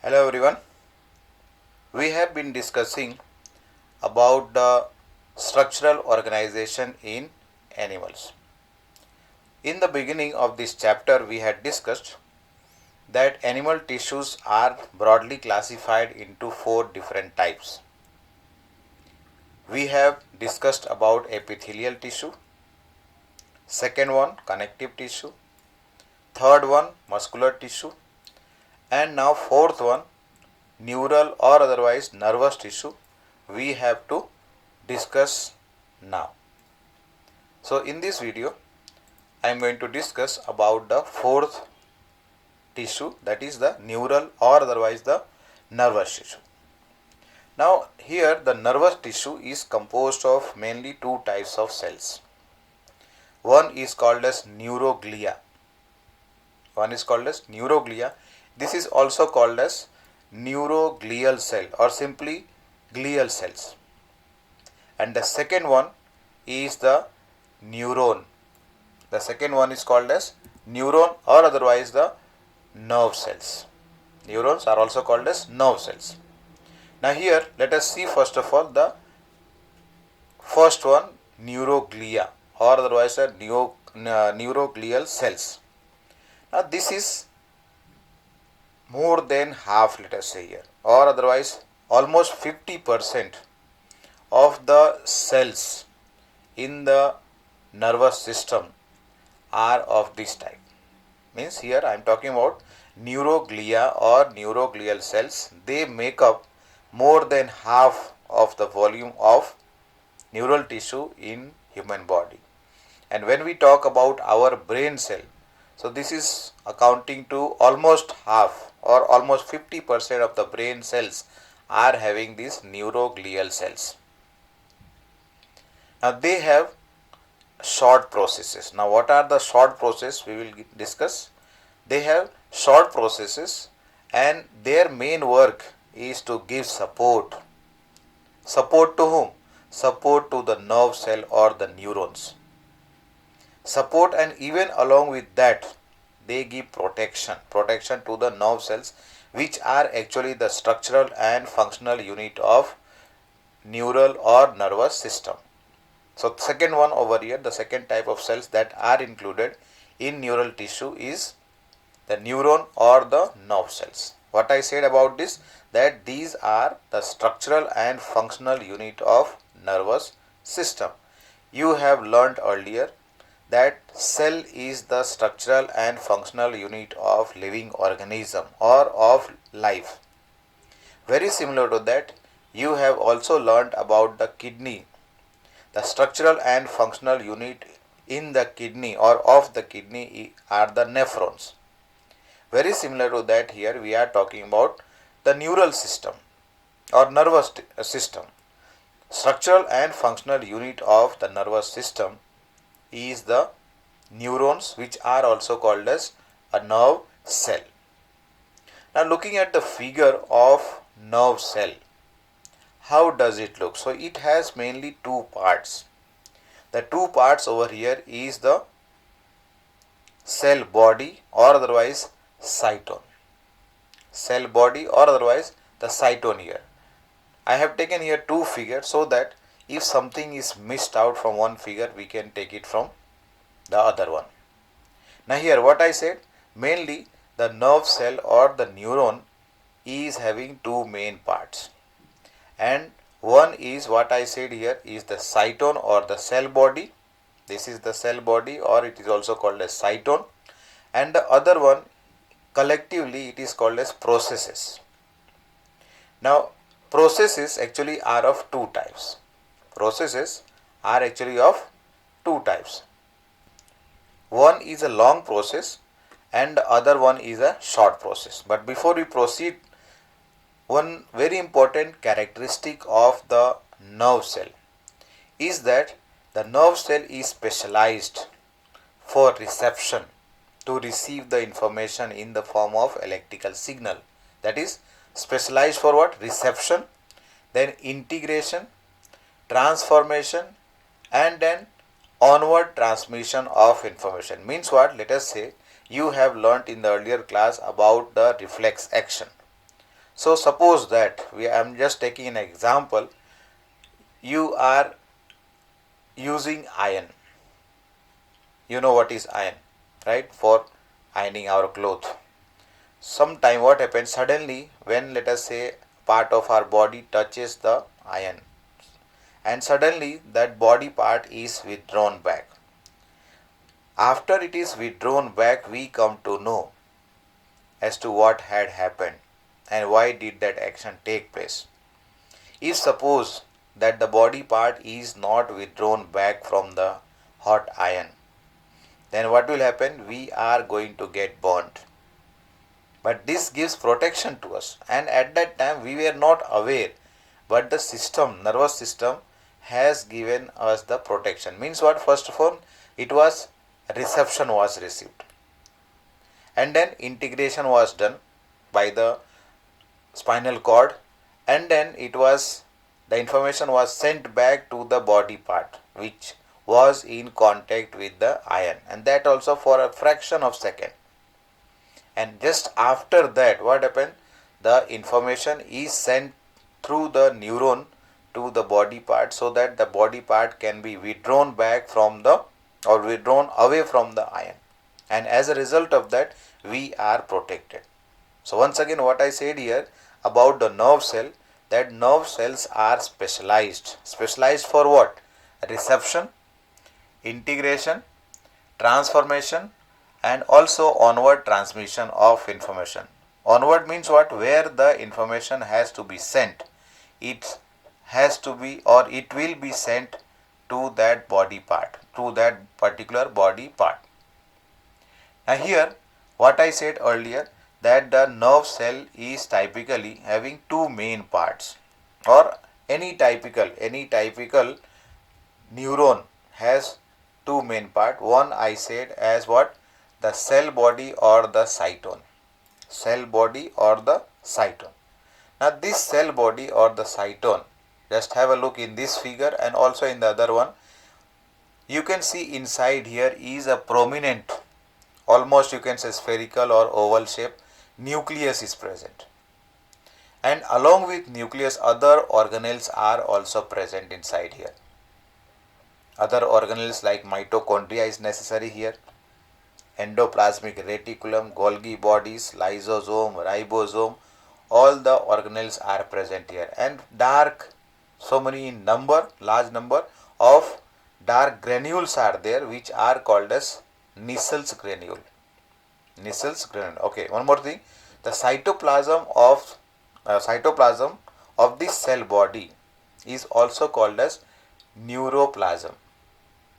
Hello everyone. We have been discussing about the structural organization in animals. In the beginning of this chapter, we had discussed that animal tissues are broadly classified into four different types. We have discussed about epithelial tissue, second one connective tissue, third one muscular tissue, and now fourth one neural or otherwise nervous tissue we have to discuss now. So in this video I am going to discuss about the fourth tissue, that is the neural or otherwise the nervous tissue. Now here the nervous tissue is composed of mainly two types of cells. One is called as neuroglia. This is also called as neuroglial cell or simply glial cells. And the second one is the neuron. The second one is called as neuron or otherwise the nerve cells. Neurons are also called as nerve cells. Now here let us see first of all the first one, neuroglia or otherwise the neuroglial cells. Now this is more than half, let us say here, or otherwise almost 50% of the cells in the nervous system are of this type. Means here I am talking about neuroglia or neuroglial cells. They make up more than half of the volume of neural tissue in human body. And when we talk about our brain cell, so this is accounting to almost half or almost 50% of the brain cells are having these neuroglial cells. Now they have short processes. Now what are the short processes we will discuss? They have short processes and their main work is to give support. Support to whom? Support to the nerve cell or the neurons. Support, and even along with that they give protection to the nerve cells, which are actually the structural and functional unit of neural or nervous system. So second one over here, the second type of cells that are included in neural tissue is the neuron or the nerve cells. What I said about this, that these are the structural and functional unit of nervous system. You have learnt earlier that cell is the structural and functional unit of living organism or of life. Very similar to that, you have also learnt about the kidney. The structural and functional unit in the kidney or of the kidney are the nephrons. Very similar to that, here we are talking about the neural system or nervous system. Structural and functional unit of the nervous system is the neurons, which are also called as a nerve cell. Now looking at the figure of nerve cell, how does it look? So it has mainly two parts. The two parts over here is the cell body or otherwise cytone. Cell body or otherwise the cytone here. I have taken here two figures so that if something is missed out from one figure, we can take it from the other one. Now here what I said, mainly the nerve cell or the neuron is having two main parts. And one is what I said here is the cytone or the cell body. This is the cell body or it is also called as cytone. And the other one, collectively it is called as processes. Now processes actually are of two types. Processes are actually of two types. One is a long process and the other one is a short process. But before we proceed, one very important characteristic of the nerve cell is that the nerve cell is specialized for reception, to receive the information in the form of electrical signal. That is specialized for what? Reception, then integration, transformation, and then onward transmission of information. Means what? Let us say you have learnt in the earlier class about the reflex action. So suppose that I am just taking an example, you are using iron. You know what is iron, right? For ironing our clothes. Sometime what happens suddenly when, let us say, part of our body touches the iron, and suddenly that body part is withdrawn back. After it is withdrawn back, we come to know as to what had happened and why did that action take place. If suppose that the body part is not withdrawn back from the hot iron, then what will happen? We are going to get burnt. But this gives protection to us, and at that time we were not aware, but the system, nervous system, has given us the protection. Means what? First of all, it was reception was received, and then integration was done by the spinal cord, and then the information was sent back to the body part which was in contact with the iron, and that also for a fraction of second. And just after that, what happened? The information is sent through the neuron to the body part, so that the body part can be withdrawn back from the, or withdrawn away from the iron, and as a result of that we are protected. So once again, what I said here about the nerve cell, that nerve cells are specialized for what? Reception, integration, transformation, and also onward transmission of information. Onward means what? Where the information has to be sent, it has to be, or it will be sent to that body part, to that particular body part. Now here, what I said earlier, that the nerve cell is typically having two main parts, or any typical neuron has two main part. One I said as what? The cell body or the cytone. Cell body or the cytone. Now this cell body or the cytone, just have a look in this figure and also in the other one. You can see inside here is a prominent, almost you can say spherical or oval shape, nucleus is present. And along with nucleus, other organelles are also present inside here. Other organelles like mitochondria is necessary here, endoplasmic reticulum, Golgi bodies, lysosome, ribosome, all the organelles are present here, and so many large number of dark granules are there, which are called as Nissel's granule. Okay, one more thing, the cytoplasm of this cell body is also called as neuroplasm.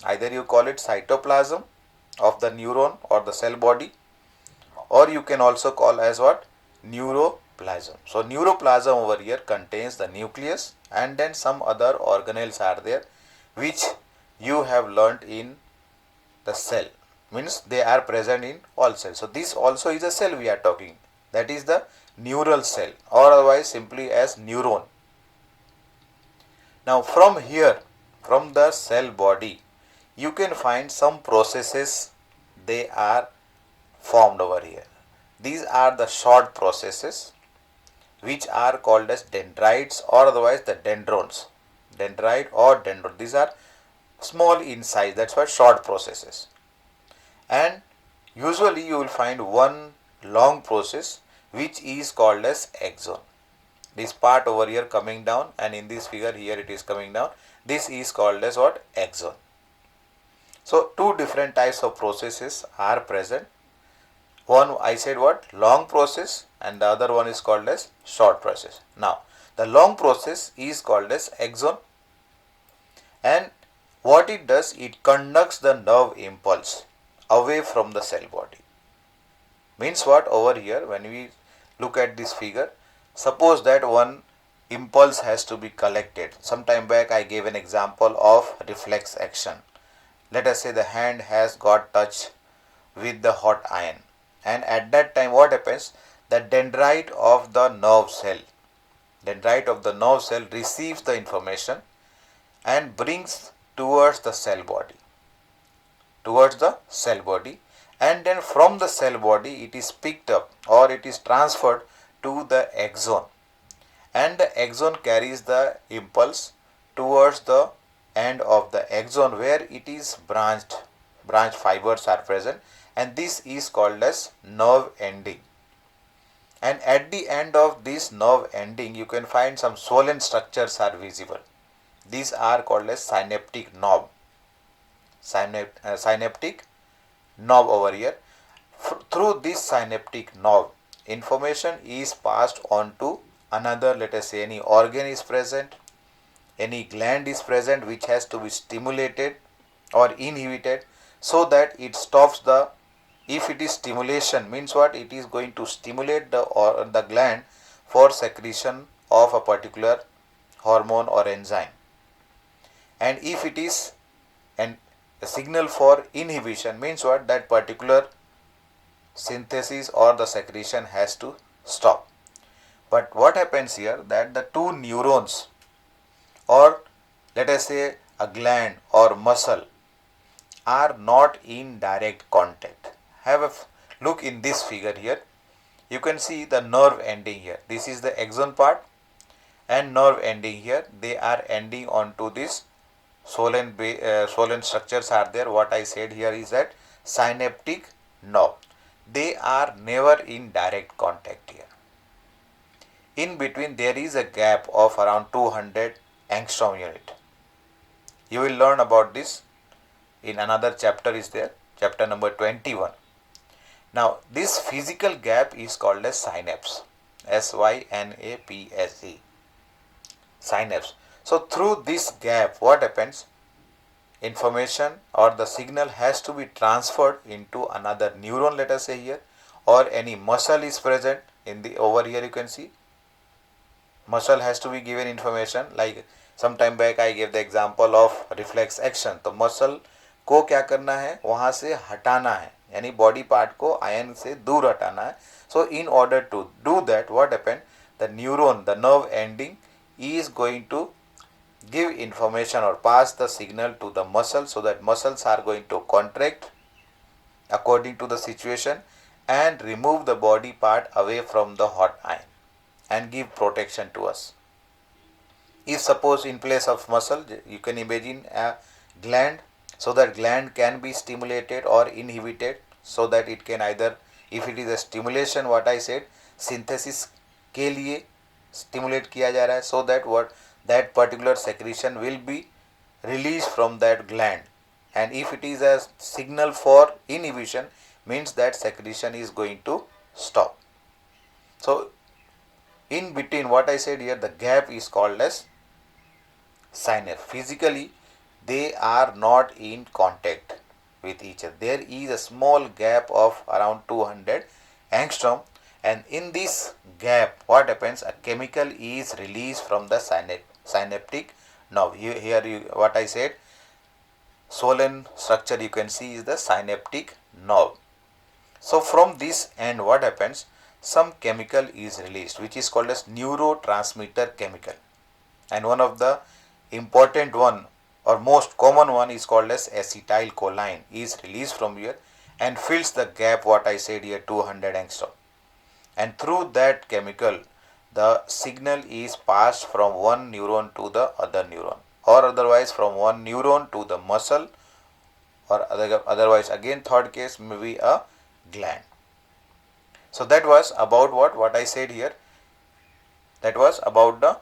Either you call it cytoplasm of the neuron or the cell body, or you can also call as what? Neuroplasm. So neuroplasm over here contains the nucleus, and then some other organelles are there which you have learnt in the cell, means they are present in all cells. So this also is a cell we are talking, that is the neural cell, or otherwise simply as neuron. Now from here, from the cell body, you can find some processes, they are formed over here. These are the short processes which are called as dendrites, or otherwise the dendrons. Dendrite or dendron, these are small in size, that's why short processes. And usually you will find one long process which is called as axon. This part over here coming down, and in this figure here it is coming down, this is called as what? Axon. So two different types of processes are present. One I said what? Long process, and the other one is called as short process. Now the long process is called as axon, and what it does, it conducts the nerve impulse away from the cell body. Means what? Over here when we look at this figure, suppose that one impulse has to be collected. Some time back I gave an example of reflex action. Let us say the hand has got touch with the hot iron, and at that time what happens? The dendrite of the nerve cell receives the information and brings towards the cell body, and then from the cell body it is picked up, or it is transferred to the axon, and the axon carries the impulse towards the end of the axon where it is branch fibers are present, and this is called as nerve ending. And at the end of this nerve ending you can find some swollen structures are visible. These are called as synaptic knob. Synaptic knob over here. Through this synaptic knob, information is passed on to another, let us say any organ is present, any gland is present which has to be stimulated or inhibited, so that it stops the, if it is stimulation means what, it is going to stimulate the gland for secretion of a particular hormone or enzyme, and if it is a signal for inhibition means what, that particular synthesis or the secretion has to stop. But what happens here, that the two neurons, or let us say a gland or muscle, are not in direct contact. Have a look in this figure here. You can see the nerve ending here. This is the axon part and nerve ending here. They are ending onto this swollen structures are there. What I said here is that synaptic knob. They are never in direct contact here. In between there is a gap of around 200 angstrom unit. You will learn about this in another chapter is there, chapter number 21. Now this physical gap is called as synapse. synapse. Synapse. So through this gap what happens, information or the signal has to be transferred into another neuron, let us say here, or any muscle is present in the, over here you can see muscle has to be given information. Like some time back I gave the example of reflex action. तो muscle को क्या करना है, वहाँ से हटाना है, यानी बॉडी पार्ट को आयन से दूर हटाना है. So in order to do that, what happened, the neuron, the nerve ending is going to give information or pass the signal to the muscle, so that muscles are going to contract according to the situation and remove the body part away from the hot iron and give protection to us. If suppose in place of muscle you can imagine a gland, so that gland can be stimulated or inhibited, so that it can either, if it is a stimulation, what I said, synthesis के लिए stimulate किया जा रहा है, so that what, that particular secretion will be released from that gland, and if it is a signal for inhibition means that secretion is going to stop. So in between what I said here, the gap is called as synapse. Physically they are not in contact with each other. There is a small gap of around 200 angstrom, and in this gap what happens, a chemical is released from the synaptic nerve. Here you, what I said, swollen structure you can see is the synaptic nerve. So from this end what happens, some chemical is released which is called as neurotransmitter chemical, and one of the important one or most common one is called as acetylcholine is released from here and fills the gap, what I said here, 200 angstrom, and through that chemical the signal is passed from one neuron to the other neuron, or otherwise from one neuron to the muscle, or otherwise again third case maybe a gland. So that was about what I said here, that was about the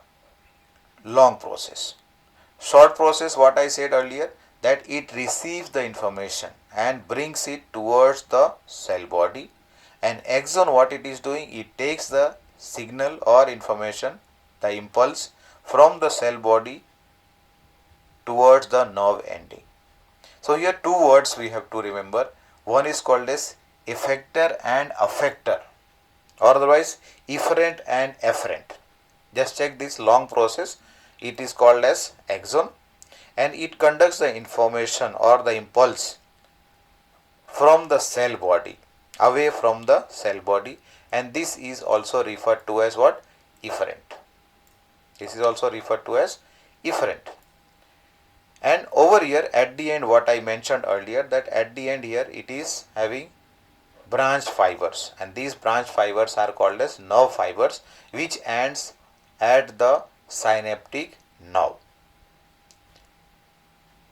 long process. Short process, what I said earlier, that it receives the information and brings it towards the cell body, and axon what it is doing, it takes the signal or information, the impulse from the cell body towards the nerve ending. So here two words we have to remember, one is called as effector and affector, or otherwise efferent and afferent. Just check this long process, it is called as axon, and it conducts the information or the impulse from the cell body away from the cell body, and this is also referred to as what, efferent. This is also referred to as efferent. And over here at the end what I mentioned earlier, that at the end here it is having branch fibers, and these branch fibers are called as nerve fibers, which ends at the synaptic nerve.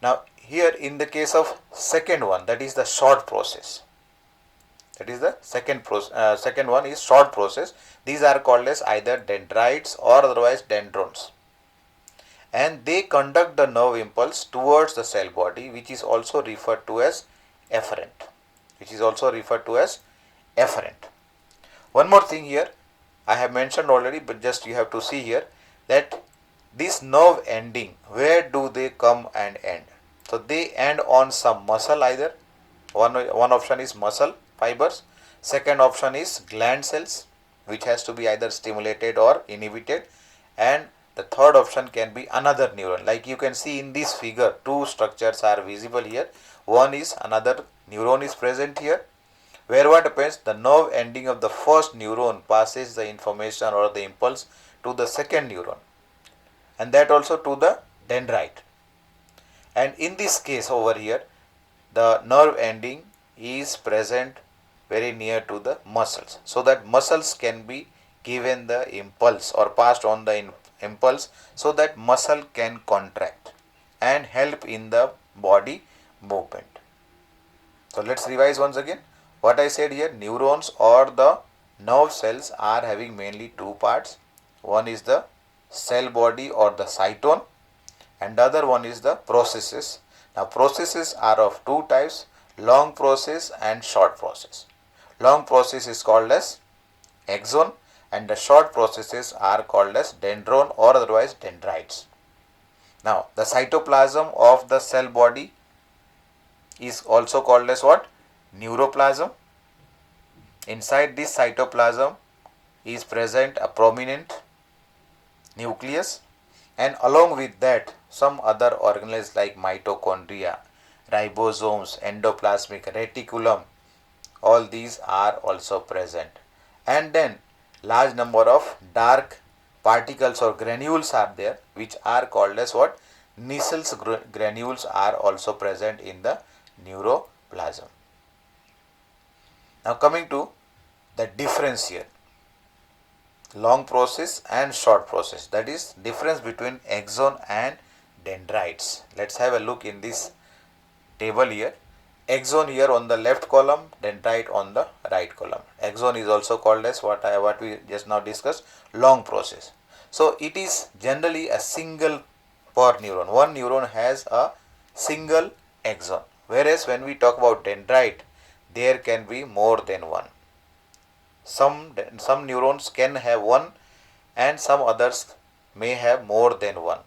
Now here in the case of second one, that is the short process. That is the second one is short process. These are called as either dendrites or otherwise dendrons, and they conduct the nerve impulse towards the cell body, which is also referred to as efferent. One more thing here, I have mentioned already, but just you have to see here that this nerve ending, where do they come and end? So they end on some muscle either. One option is muscle fibers. Second option is gland cells, which has to be either stimulated or inhibited. And the third option can be another neuron. Like you can see in this figure, two structures are visible here. One is another neuron is present here, where what happens, the nerve ending of the first neuron passes the information or the impulse to the second neuron, and that also to the dendrite. And in this case over here, the nerve ending is present very near to the muscles, so that muscles can be given the impulse or passed on the impulse, so that muscle can contract and help in the body movement. So let's revise once again what I said here. Neurons or the nerve cells are having mainly two parts. One is the cell body or the cytone, and the other one is the processes. Now processes are of two types, long process and short process. Long process is called as axon, and the short processes are called as dendron or otherwise dendrites. Now the cytoplasm of the cell body is also called as what? Neuroplasm. Inside this cytoplasm is present a prominent nucleus, and along with that some other organelles like mitochondria, ribosomes, endoplasmic reticulum, all these are also present. And then large number of dark particles or granules are there, which are called as what? Nissls granules are also present in the neuroplasm. Now coming to the difference here, long process and short process, that is difference between axon and dendrites. Let's have a look in this table here. Axon here on the left column, dendrite on the right column. Axon is also called as what we just now discussed, long process. So it is generally a single per neuron. One neuron has a single axon, whereas when we talk about dendrite, there can be more than one. Some neurons can have one, and some others may have more than one.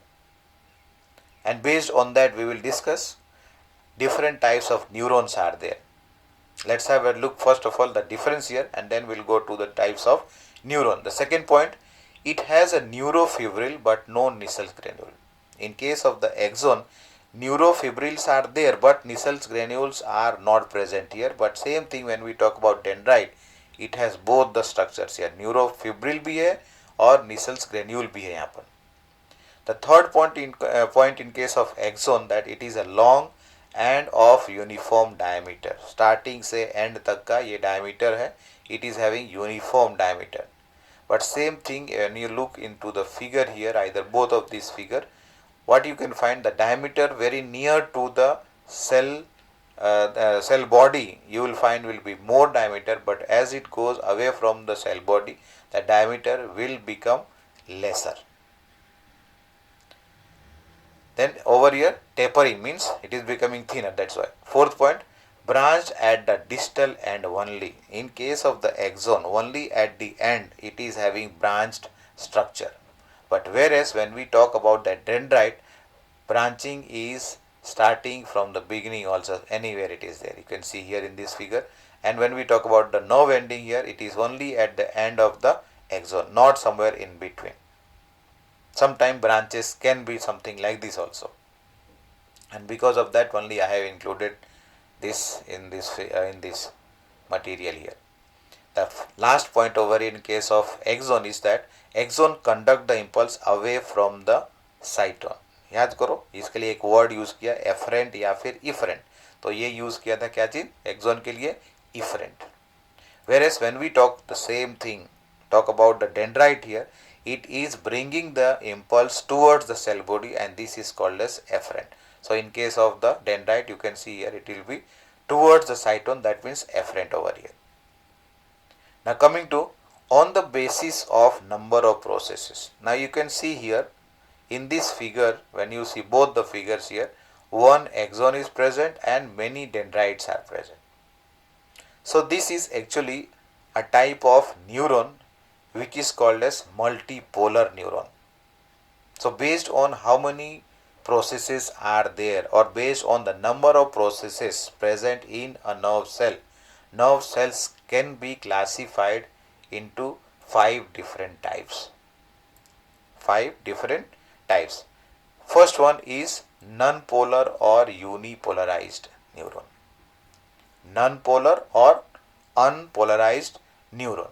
And based on that, we will discuss different types of neurons are there. Let's have a look first of all the difference here, and then we'll go to the types of neuron. The second point, it has a neurofibril but no Nissls granule. In case of the axon, neurofibrils are there but Nissls granules are not present here. But same thing when we talk about dendrite, it has both the structures here, neurofibril भी है और Nissls granule भी है यहाँ पर. The third point in case of axon, that it is a long and of uniform diameter. Starting से end तक का ये diameter है, it is having uniform diameter. But same thing when you look into the figure here, either both of these figure, what you can find, the diameter very near to the cell body you will find will be more diameter, but as it goes away from the cell body, the diameter will become lesser. Then over here, tapering means it is becoming thinner, that's why. Fourth point, branched at the distal end only. In case of the axon, only at the end it is having branched structure. But whereas when we talk about the dendrite, branching is starting from the beginning also, anywhere it is there. You can see here in this figure. And when we talk about the nerve ending here, it is only at the end of the axon, not somewhere in between. Sometimes branches can be something like this also. And because of that only I have included this in this material here. The last point over in case of axon is that axon conduct the impulse away from the cytone. याद करो, इसके लिए एक word use किया efferent या फिर efferent. तो ये यूज किया था क्या चीज एक्सॉन के लिए? Efferent. Whereas when we talk the same thing, talk about the dendrite here, it is bringing the impulse towards the cell body, and this is called as efferent. So in case of the dendrite, you can see here it will be towards the cytone, that means efferent over here. Now coming to on the basis of number of processes. Now you can see here in this figure, when you see both the figures here, one axon is present and many dendrites are present. So this is actually a type of neuron which is called as multipolar neuron. So based on how many processes are there, or based on the number of processes present in a nerve cells can be classified into 5 different types. 5 different types. First one is non-polar or unipolarized neuron. Non-polar or unpolarized neuron.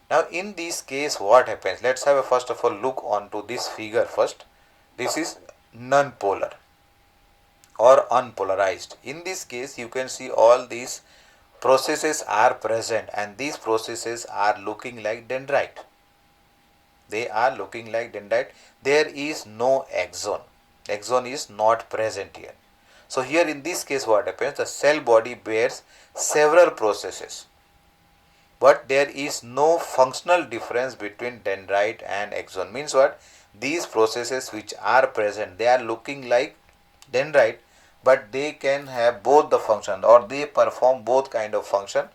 Now in this case what happens? Let's have a first of all look onto this figure first. This is non-polar or unpolarized. In this case you can see all these processes are present, and these processes are looking like dendrite. They are looking like dendrite. There is no axon. Axon is not present here. So here in this case what happens? The cell body bears several processes, but there is no functional difference between dendrite and axon. Means what? These processes which are present, they are looking like dendrite, but they can have both the function, or they perform both kind of function,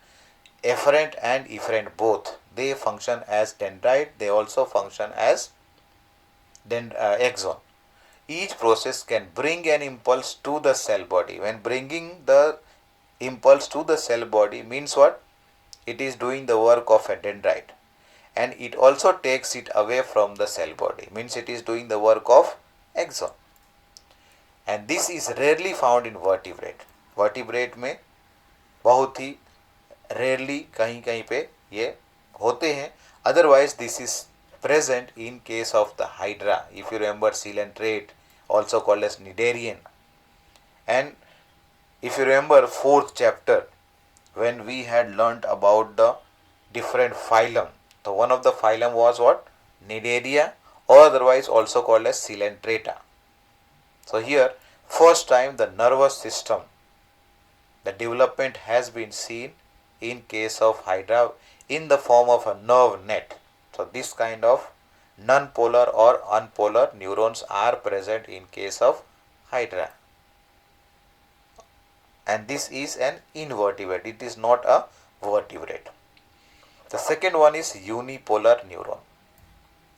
efferent and efferent both. They function as dendrite, they also function as axon. Each process can bring an impulse to the cell body. When bringing the impulse to the cell body means what? It is doing the work of a dendrite, and it also takes it away from the cell body, means it is doing the work of axon. And this is rarely found in vertebrate. Vertebrate में बहुत ही rarely कहीं कहीं पे ये होते हैं. Otherwise this is present in case of the hydra. If you remember coelenterate, also called as cnidarian. And if you remember 4th chapter, when we had learnt about the different phylum, so one of the phylum was what? Cnidaria, or otherwise also called as coelenterata. So here first time the nervous system, the development has been seen in case of hydra in the form of a nerve net. So this kind of non-polar or unpolar neurons are present in case of hydra, and this is an invertebrate, it is not a vertebrate. The second one is unipolar neuron.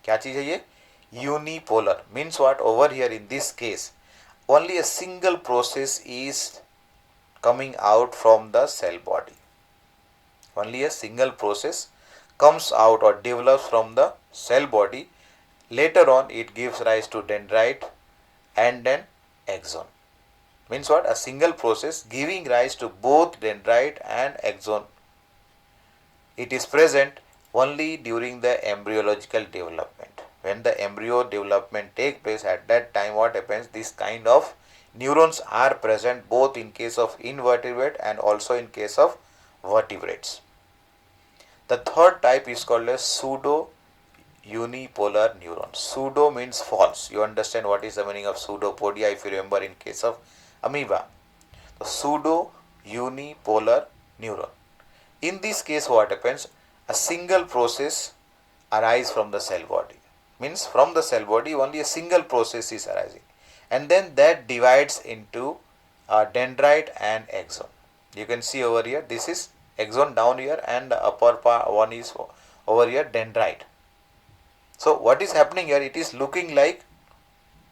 क्या चीज है ये? Unipolar means what? Over here in this case only a single process is coming out from the cell body. Only a single process comes out or develops from the cell body. Later on it gives rise to dendrite and then axon. Means what? A single process giving rise to both dendrite and axon. It is present only during the embryological development. When the embryo development takes place, at that time what happens? This kind of neurons are present both in case of invertebrate and also in case of vertebrates. The third type is called as pseudo unipolar neuron. Pseudo means false. You understand what is the meaning of pseudopodia if you remember in case of amoeba. The pseudo unipolar neuron. In this case what happens? A single process arises from the cell body. Means from the cell body only a single process is arising, and then that divides into dendrite and axon. You can see over here this is axon down here, and the upper part one is over here dendrite. So what is happening here? It is looking like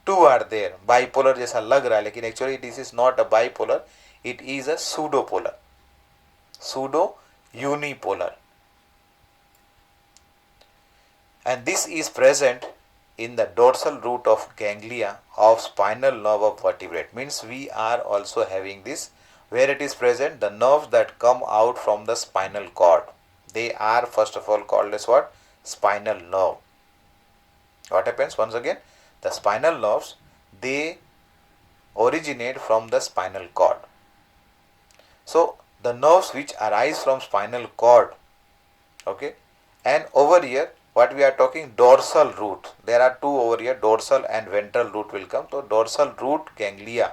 two are there, bipolar जैसा लग रहा है, लेकिन actually this is not a bipolar, it is a pseudopolar, pseudo unipolar. And this is present in the dorsal root of ganglia of spinal nerve of vertebrate. Means we are also having this. Where it is present? The nerves that come out from the spinal cord, they are first of all called as what? Spinal nerve. What happens? Once again, the spinal nerves, they originate from the spinal cord. So the nerves which arise from spinal cord, Okay, and over here what we are talking, dorsal root. There are two over here, dorsal and ventral root will come. So dorsal root ganglia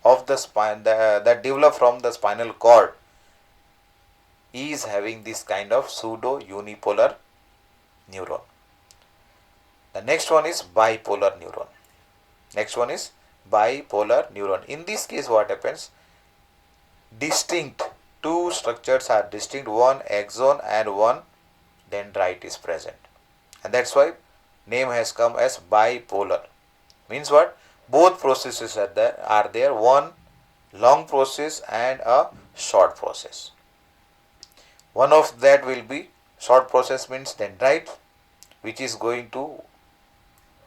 of the spine that develop from the spinal cord is having this kind of pseudo unipolar neuron. The next one is bipolar neuron. Next one is bipolar neuron. In this case what happens, distinct two structures are distinct, one axon and one dendrite is present, and that's why name has come as bipolar. Means what, both processes are there, one long process and a short process. One of that will be short process, means dendrite, which is going to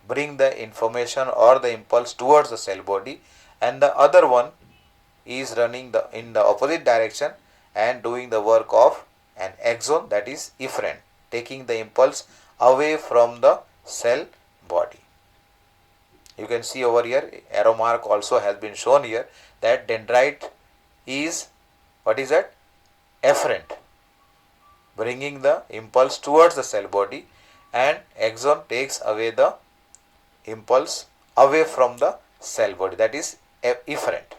bring the information or the impulse towards the cell body, and the other one is running in the opposite direction and doing the work of an axon, that is efferent, taking the impulse away from the cell body. You can see over here, arrow mark also has been shown here, that dendrite is, what is that, efferent, bringing the impulse towards the cell body, and axon takes away the impulse away from the cell body, that is efferent.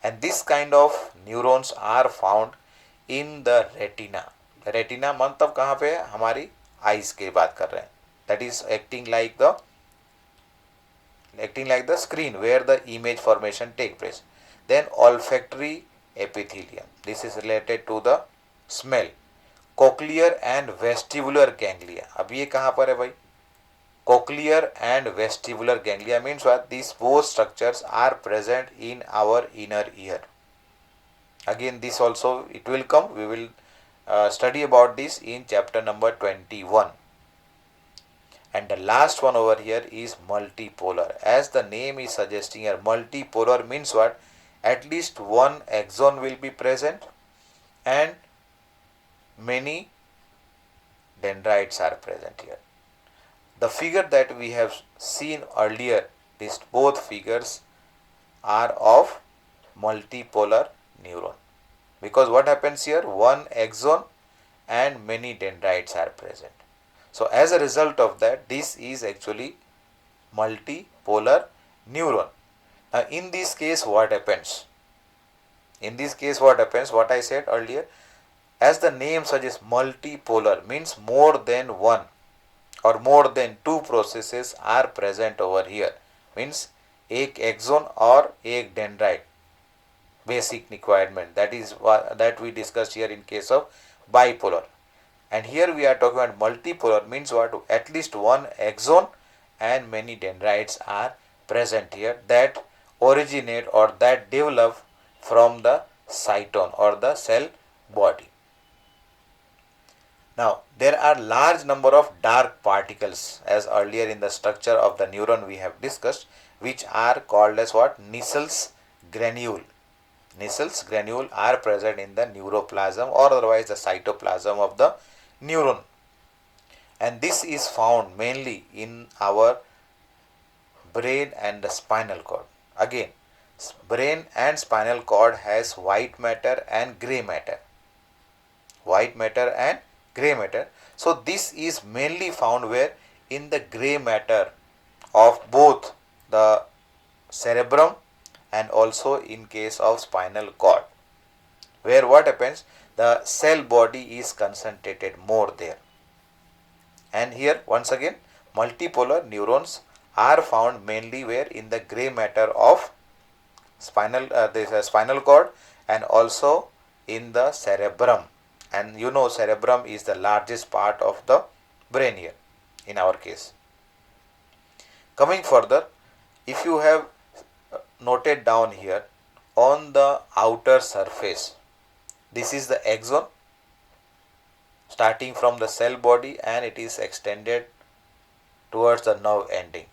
And this kind of neurons are found in the retina. Retina मतलब कहाँ पे है, हमारी eyes की बात कर रहे हैं, that is acting like the screen where the image formation take place. Then olfactory epithelium, this is related to the smell. cochlear and vestibular ganglia, अब ये कहाँ पर है भाई, cochlear and vestibular ganglia means what, these both structures are present in our inner ear. Again this also it will come, we will study about this in chapter number 21. And the last one over here is multipolar. As the name is suggesting here, multipolar means what, at least one axon will be present and many dendrites are present here. The figure that we have seen earlier, these both figures are of multipolar neuron, because what happens here, one axon and many dendrites are present. So as a result of that, this is actually multipolar neuron. Now in this case what happens, what I said earlier, as the name suggests, multipolar means more than one or more than two processes are present over here, means एक axon और एक dendrite, basic requirement, that is that we discussed here in case of bipolar. And here we are talking about multipolar, means what, at least one axon and many dendrites are present here that originate or that develop from the cytone or the cell body. Now there are large number of dark particles, as earlier in the structure of the neuron we have discussed, which are called as what, Nissen's granule. Nissen's granule are present in the neuroplasm or otherwise the cytoplasm of the neuron, and this is found mainly in our brain and the spinal cord. Again, brain and spinal cord has white matter and gray matter. So this is mainly found where, in the gray matter of both the cerebrum and also in case of spinal cord, where what happens, the cell body is concentrated more there. And here once again, multipolar neurons are found mainly where, in the gray matter of spinal cord and also in the cerebrum. And you know, cerebrum is the largest part of the brain here in our case. Coming further, if you have noted down here, on the outer surface, this is the axon starting from the cell body and it is extended towards the nerve ending.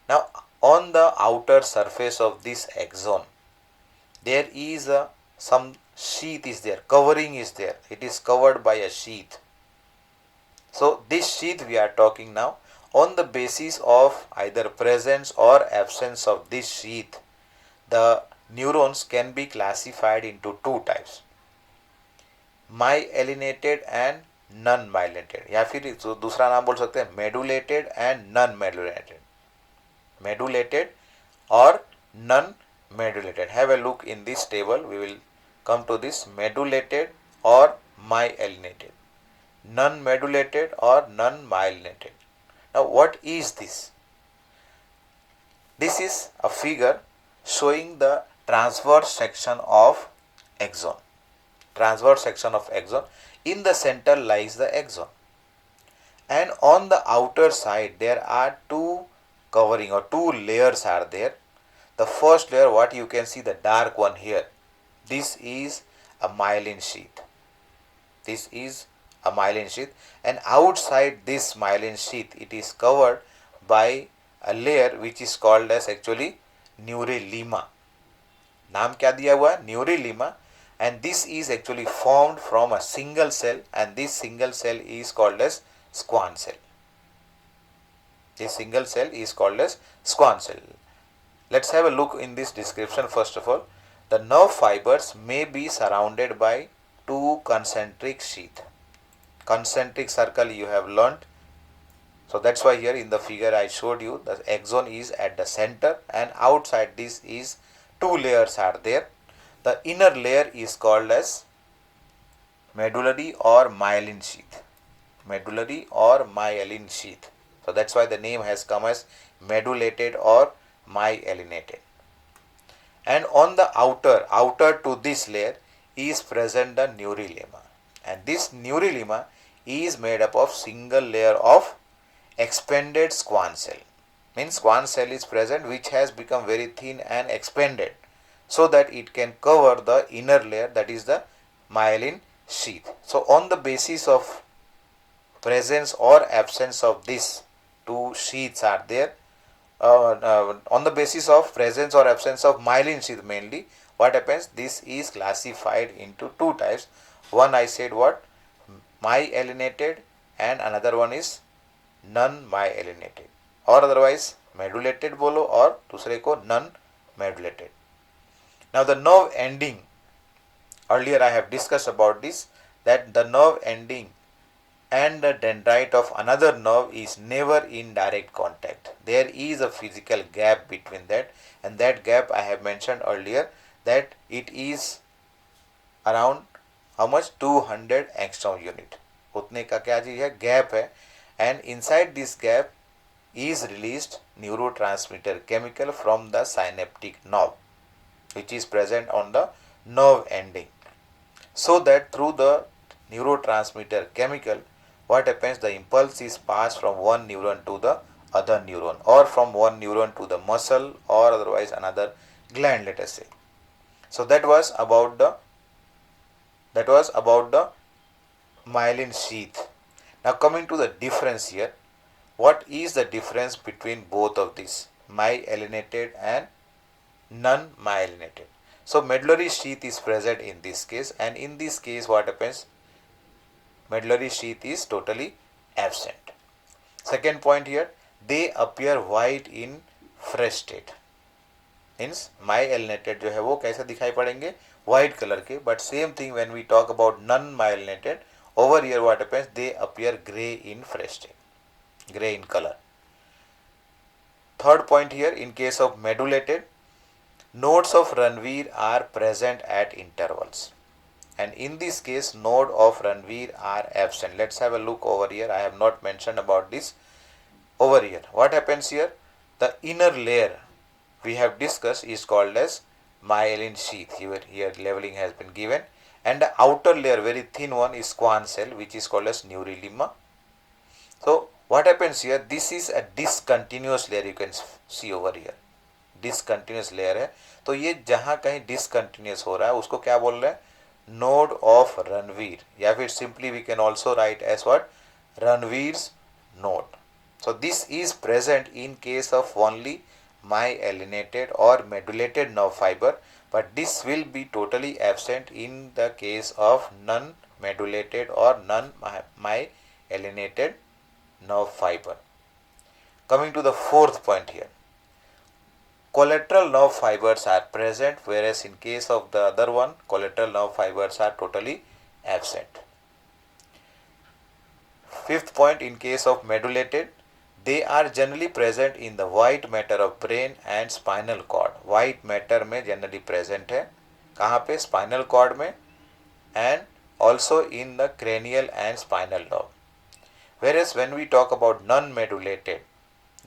Now on the outer surface of this axon, there is some sheath is there, covering is there, it is covered by a sheath. So this sheath we are talking now, on the basis of either presence or absence of this sheath, the neurons can be classified into two types, myelinated and non myelinated, या फिर दूसरा नाम बोल सकते हैं medullated and non medullated, medullated और non medullated. Have a look in this table. We will come to this medullated or myelinated, non-medullated or non-myelinated. Now what is this? This is a figure showing the transverse section of axon. Transverse section of axon. In the center lies the axon, and on the outer side there are two covering or two layers are there. The first layer, what you can see, the dark one here, this is a myelin sheath. This is a myelin sheath, and outside this myelin sheath it is covered by a layer which is called as actually neuralema. नाम क्या दिया हुआ है? Neuralema. And this is actually formed from a single cell, and this single cell is called as Schwann cell. This single cell is called as Schwann cell. Let's have a look in this description. First of all, the nerve fibers may be surrounded by two concentric sheath. Concentric circle you have learnt. So that's why here in the figure I showed you the axon is at the center, and outside this is two layers are there. The inner layer is called as medullary or myelin sheath. Medullary or myelin sheath. So that's why the name has come as medullated or myelinated. And on the outer to this layer is present the neuralema, and this neuralema is made up of single layer of expanded Schwann cell. Means Schwann cell is present which has become very thin and expanded, so that it can cover the inner layer, that is the myelin sheath. So on the basis of presence or absence of these two sheaths are there, on the basis of presence or absence of myelin sheath mainly, what happens, this is classified into two types. One I said what, myelinated, and another one is non-myelinated, or otherwise medullated बोलो और दूसरे को non-medullated. Now the nerve ending, earlier I have discussed about this, that the nerve ending and the dendrite of another nerve is never in direct contact. There is a physical gap between that, and that gap I have mentioned earlier that it is around how much, 200 angstrom unit. उतने का क्या चीज है, gap है, and inside this gap is released neurotransmitter chemical from the synaptic knob which is present on the nerve ending, so that through the neurotransmitter chemical, what happens, the impulse is passed from one neuron to the other neuron, or from one neuron to the muscle, or otherwise another gland, let us say. So that was about the myelin sheath. Now coming to the difference here, what is the difference between both of these, myelinated and non-myelinated? So medullary sheath is present in this case, and in this case what happens, medullary sheath is totally absent. Second point here, they appear white in fresh state. Means myelinated जो है वो कैसे दिखाई पड़ेंगे, white color के. But same thing when we talk about non-myelinated, over here what happens, they appear gray in fresh state, gray in color. Third point here, in case of medullated, nodes of Ranvier are present at intervals, and in this case node of Ranvier are absent. Let's have a look over here. I have not mentioned about this. Over here what happens here, the inner layer we have discussed is called as myelin sheath. Here leveling has been given, and the outer layer, very thin one, is Schwann cell which is called as neuralema. So what happens here, this is a discontinuous layer, you can see over here, discontinuous layer है. तो ये जहाँ कहीं discontinuous हो रहा है उसको क्या बोल रहे हैं, node of Ranvier, या फिर simply we can also write as what, Ranvier's node. So this is present in case of only myelinated or medullated nerve fiber, but this will be totally absent in the case of non-medullated or non-myelinated nerve fiber. Coming to the fourth point here, collateral nerve fibers are present, whereas in case of the other one, collateral nerve fibers are totally absent. Fifth point, in case of medullated, they are generally present in the white matter of brain and spinal cord. White matter में generally present है, कहाँ पे? Spinal cord में, and also in the cranial and spinal nerve. Whereas when we talk about non-medullated,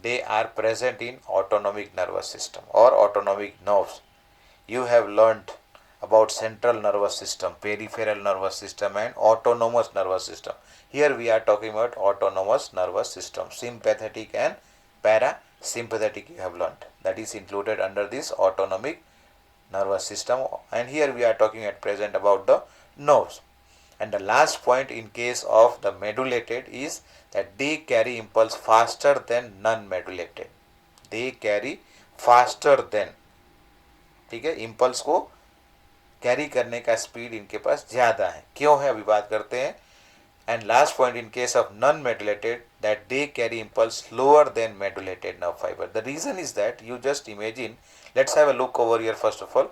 they are present in autonomic nervous system or autonomic nerves. You have learnt about central nervous system, peripheral nervous system and autonomous nervous system. Here we are talking about autonomous nervous system, sympathetic and parasympathetic you have learnt. That is included under this autonomic nervous system, and here we are talking at present about the nerves. And the last point in case of the medullated is that they carry impulse faster than non-medullated. They carry faster than, ठीक है, impulse को carry करने का speed इनके पास ज़्यादा है. क्यों है अभी बात करते हैं. And last point, in case of non-medullated, that they carry impulse slower than medullated nerve fiber. The reason is that, you just imagine, let's have a look over here first of all.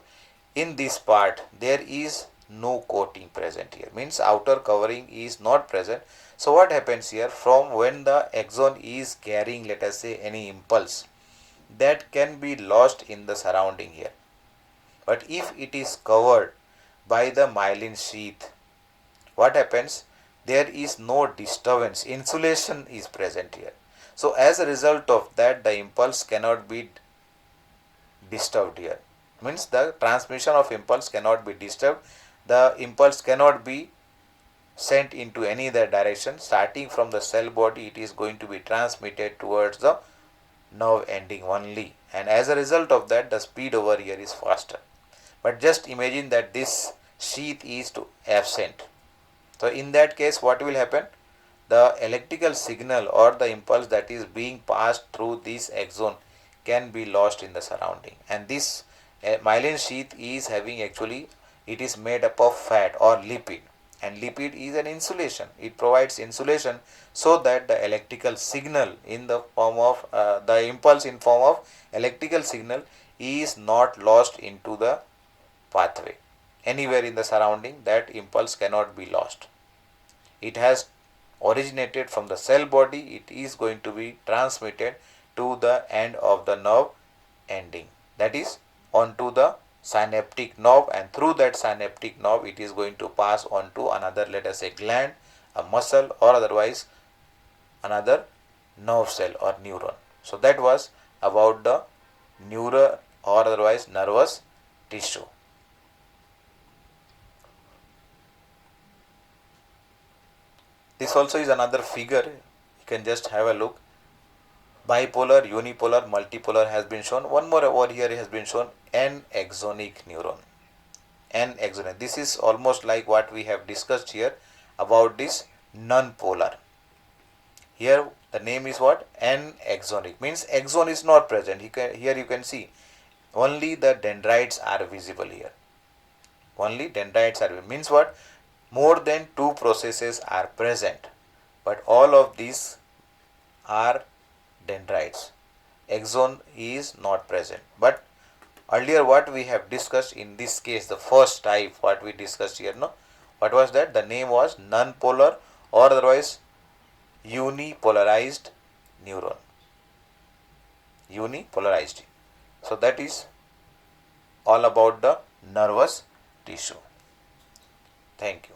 In this part, there is no coating present here. Means outer covering is not present. So what happens here, from when the axon is carrying, let us say, any impulse, that can be lost in the surrounding here. But if it is covered by the myelin sheath, what happens? There is no disturbance, insulation is present here. So as a result of that, the impulse cannot be disturbed here. Means the transmission of impulse cannot be disturbed. The impulse cannot be sent into any other direction. Starting from the cell body, it is going to be transmitted towards the nerve ending only. And as a result of that, the speed over here is faster. But just imagine that this sheath is absent. So in that case, what will happen? The electrical signal or the impulse that is being passed through this axon can be lost in the surrounding. And this myelin sheath is having, actually, it is made up of fat or lipid. And lipid is an insulation. It provides insulation so that the electrical signal in the form of, the impulse in form of electrical signal is not lost into the pathway. Anywhere in the surrounding, that impulse cannot be lost. It has originated from the cell body, it is going to be transmitted to the end of the nerve ending, that is onto the synaptic nerve, and through that synaptic nerve it is going to pass on to another, let us say, gland, a muscle, or otherwise another nerve cell or neuron. So that was about the neural or otherwise nervous tissue. This also is another figure, you can just have a look. Bipolar, unipolar, multipolar has been shown. One more over here has been shown, N-axonic neuron. N-axonic. This is almost like what we have discussed here about this non-polar. Here the name is what? N-axonic. Means axon is not present. Here you can see only the dendrites are visible here. Only dendrites are visible. Means what? More than two processes are present, but all of these are dendrites. Axon is not present. But earlier what we have discussed in this case, the first type what we discussed here, no, what was that? The name was non-polar or otherwise unipolarized neuron. Unipolarized. So that is all about the nervous tissue. Thank you.